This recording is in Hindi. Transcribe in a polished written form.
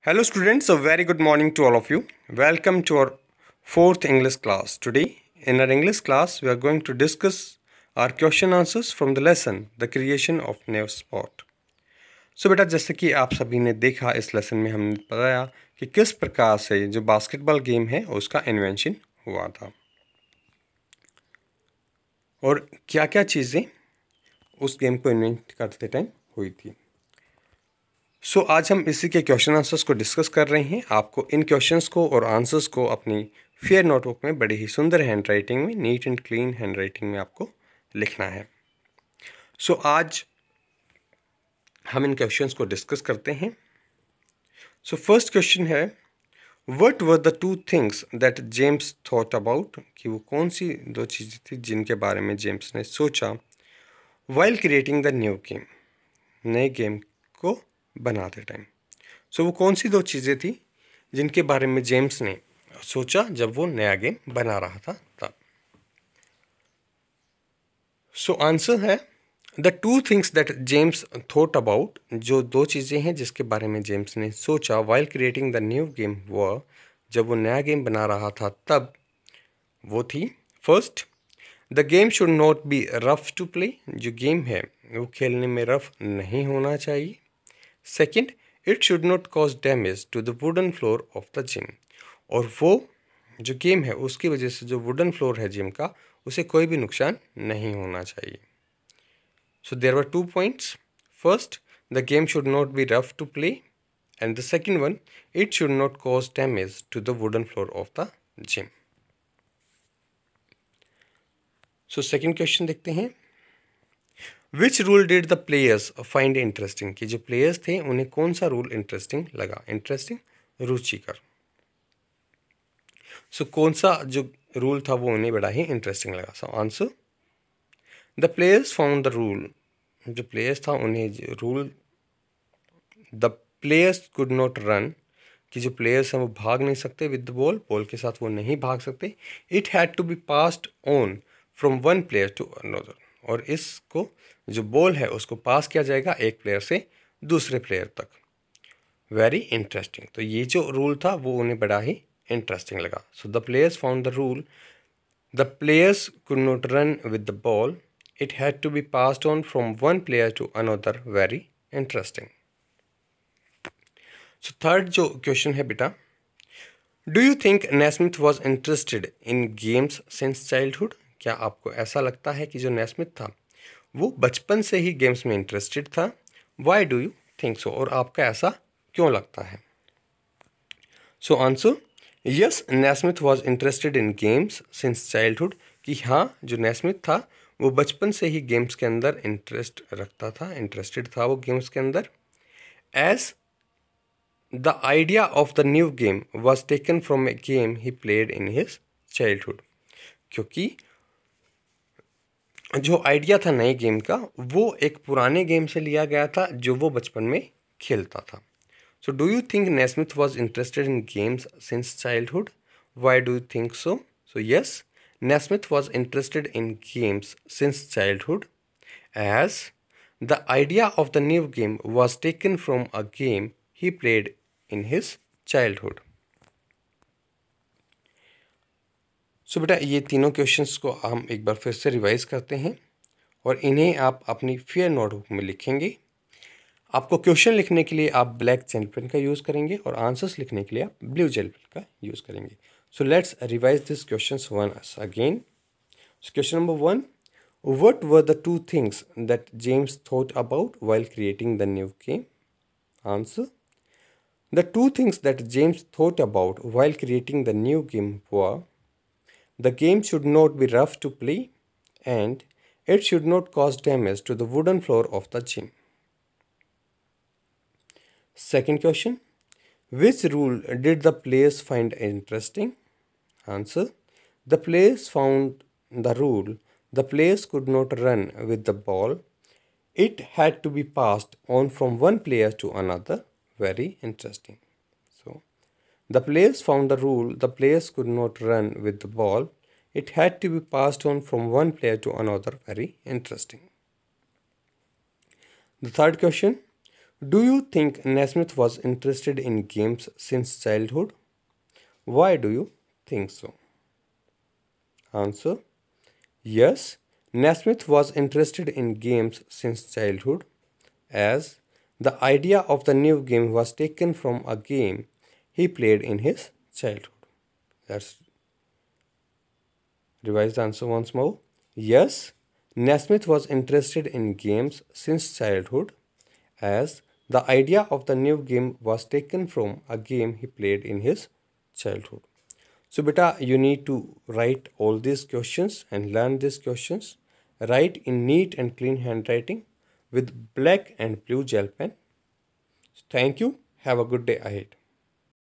Hello students, a very good morning to all of you. Welcome to our fourth English class. Today in our English class we are going to discuss our question answers from the lesson The Creation of New Sport. So बेटा जैसे कि आप सभी ने देखा इस लेसन में हमने बताया कि किस प्रकार से जो बास्केटबॉल गेम है उसका इन्वेंशन हुआ था और क्या क्या चीज़ें उस गेम को इन्वेंट करते टाइम हुई थी। सो आज हम इसी के क्वेश्चन आंसर्स को डिस्कस कर रहे हैं। आपको इन क्वेश्चंस को और आंसर्स को अपनी फेयर नोटबुक में बड़ी ही सुंदर हैंड राइटिंग में, neat and clean hand writing में आपको लिखना है। सो आज हम इन क्वेश्चंस को डिस्कस करते हैं। सो फर्स्ट क्वेश्चन है, what were the two things that James thought about, कि वो कौन सी दो चीज़ें थी जिनके बारे में जेम्स ने सोचा while creating the new game, नए गेम को बनाते टाइम। सो वो कौन सी दो चीज़ें थी जिनके बारे में जेम्स ने सोचा जब वो नया गेम बना रहा था तब। सो आंसर है the two things that James thought about, जो दो चीज़ें हैं जिसके बारे में जेम्स ने सोचा while creating the new game, वो जब वो नया गेम बना रहा था तब वो थी, first the game should not be rough to play, जो गेम है वो खेलने में रफ नहीं होना चाहिए। Second, it should not cause damage to the wooden floor of the gym, और वो जो गेम है उसकी वजह से जो वुडन फ्लोर है जिम का उसे कोई भी नुकसान नहीं होना चाहिए। So there were 2 points, first the game should not be rough to play and the second one, it should not cause damage to the wooden floor of the gym. So second question देखते हैं, which rule did the players find interesting, कि जो प्लेयर्स थे उन्हें कौन सा रूल इंटरेस्टिंग लगा, इंटरेस्टिंग रुचिकर। सो कौन सा जो रूल था वो उन्हें बड़ा ही इंटरेस्टिंग लगा। So answer the players found the rule, जो प्लेयर्स था उन्हें rule, the players could not run, कि जो प्लेयर्स हैं वो भाग नहीं सकते विद द बॉल, बॉल के साथ वो नहीं भाग सकते। It had to be passed on from one player to another, और इसको जो बॉल है उसको पास किया जाएगा एक प्लेयर से दूसरे प्लेयर तक। वेरी इंटरेस्टिंग, तो ये जो रूल था वो उन्हें बड़ा ही इंटरेस्टिंग लगा। So the players found the rule, the players could not run with the ball, it had to be passed on from one player to another, very interesting. So third जो क्वेश्चन है बेटा, do you think Naismith was interested in games since childhood, क्या आपको ऐसा लगता है कि जो नेस्मिथ था वो बचपन से ही गेम्स में इंटरेस्टेड था। वाई डू यू थिंक सो, और आपका ऐसा क्यों लगता है। So answer yes, Naismith was interested in games since childhood, कि हाँ जो नेस्मिथ था वो बचपन से ही गेम्स के अंदर इंटरेस्ट रखता था, इंटरेस्टेड था वो गेम्स के अंदर। As the idea of the new game was taken from a game he played in his childhood, क्योंकि जो आइडिया था नए गेम का वो एक पुराने गेम से लिया गया था जो वो बचपन में खेलता था। So do you think Naismith was interested in games since childhood, why do you think so. So yes, Naismith was interested in games since childhood as the idea of the new game was taken from a game he played in his childhood. So बेटा ये तीनों क्वेश्चंस को हम एक बार फिर से रिवाइज करते हैं और इन्हें आप अपनी फेयर नोटबुक में लिखेंगे। आपको क्वेश्चन लिखने के लिए आप ब्लैक जेल पेन का यूज़ करेंगे और आंसर्स लिखने के लिए आप ब्लू जेल पेन का यूज़ करेंगे। So let's revise this questions once again. Question number 1, what were the two things that James thought about while creating the new game. Answer the two things that James thought about while creating the new game were, the game should not be rough to play and it should not cause damage to the wooden floor of the gym. Second question, which rule did the players find interesting? Answer, the players found the rule the players could not run with the ball. It had to be passed on from one player to another. Very interesting. So, the players found the rule the players could not run with the ball. It had to be passed on from one player to another. Very interesting. The third question, Do you think Naismith was interested in games since childhood? Why do you think so? Answer: yes, Naismith was interested in games since childhood, as the idea of the new game was taken from a game he played in his childhood. Let's revise the answer once more. Yes, Naismith was interested in games since childhood, as the idea of the new game was taken from a game he played in his childhood. So beta, you need to write all these questions and learn these questions. Write in neat and clean handwriting with black and blue gel pen. Thank you. Have a good day ahead.